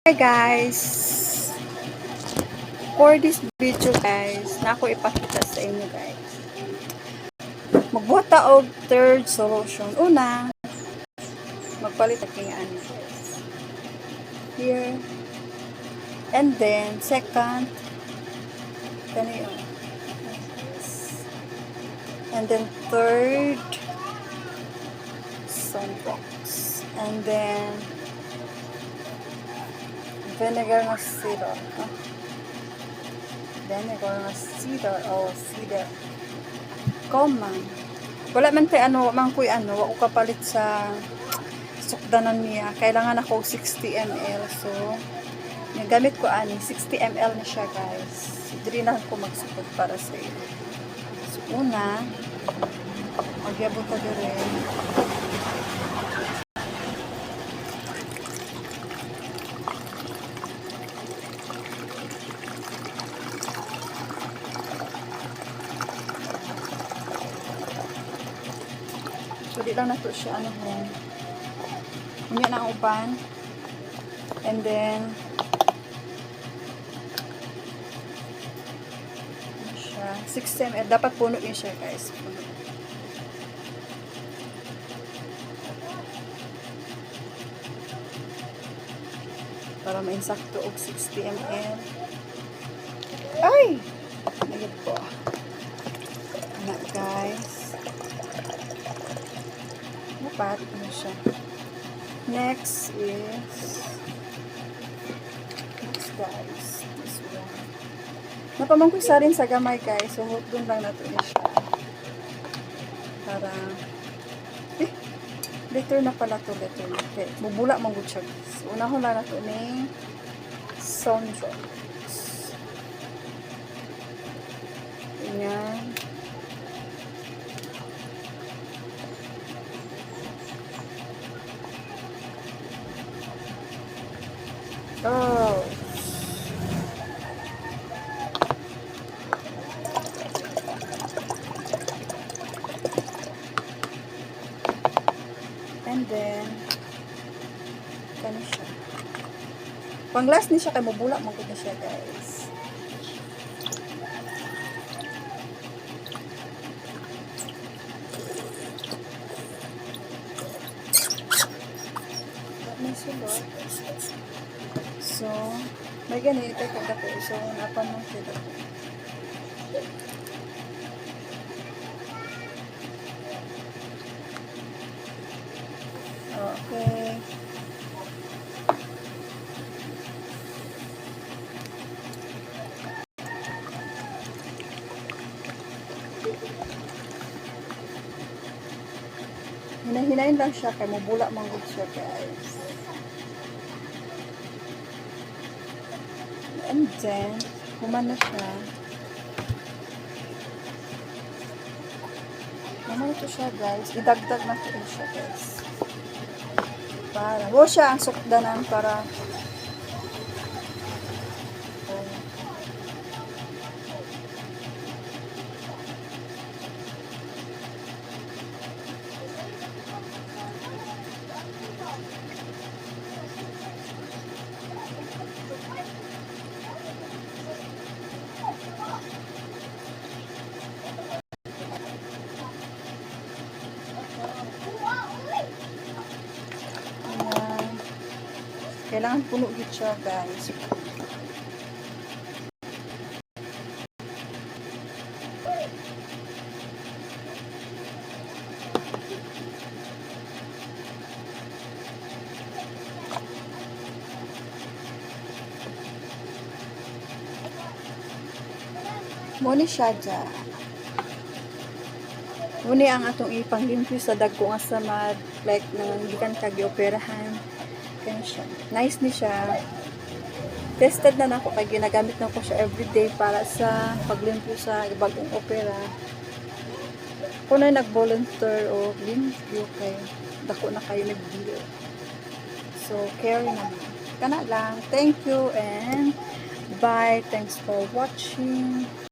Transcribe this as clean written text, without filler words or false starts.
Hi guys, for this video guys na ako ipakita sa inyo guys, magbuhat ta og third solution. Una, magpalit aking ano guys here, and then second kani yun, and then third sunbox, and then vinegar na cedar, vinegar na cedar o cedar common. Wala man tay ano, man kuy ano, wa ko kapalit sa sukdanan niya. Kailangan ako 60 ml. So, gamit ko ani 60 ml na siya guys. Dili na ako magsukod para sa iyo. So, una, magyabot ta dire. So, di lang na to siya, ano ho. Unya na ang uban. And then, ano siya, 6 ml. Dapat puno niya siya, guys. Puno. Para mainsakto og 60 ml. Ay! Nagad po. Anak, guys. Dapat ano siya. Next guys, this one. Napamangkoy sa rin sa gamay guys. So doon lang nato niya siya. Para later na pala to, later na. Okay, bubula mong good siya guys. Unahon lang nato ni Sunbox. Ayan. Oh. And then kani siya. Pang last ni siya kay mabula man gud siya guys. May sulod. So, may ganito kada ko. So, napamang sila ko. Okay. Hinahinayin lang siya kay mabula manggod siya guys. And then, human na siya. Naman ito siya guys. Idagdag na ito siya guys. Para, siya ang sukdanan para kailangan puno gid siya guys. Muni siya dyan. Muni ang atong ipanglimpyo sa dagko nga samad, like nang gikan kag operahan. Kaya siya. Nice ni siya. Tested na nako kay ginagamit na ko siya everyday para sa paglimpyo sa bagong opera. Kung na nag-volunteer o limpyo kay dako na kayo nag-video. So, carry naman. Kana lang. Thank you and bye. Thanks for watching.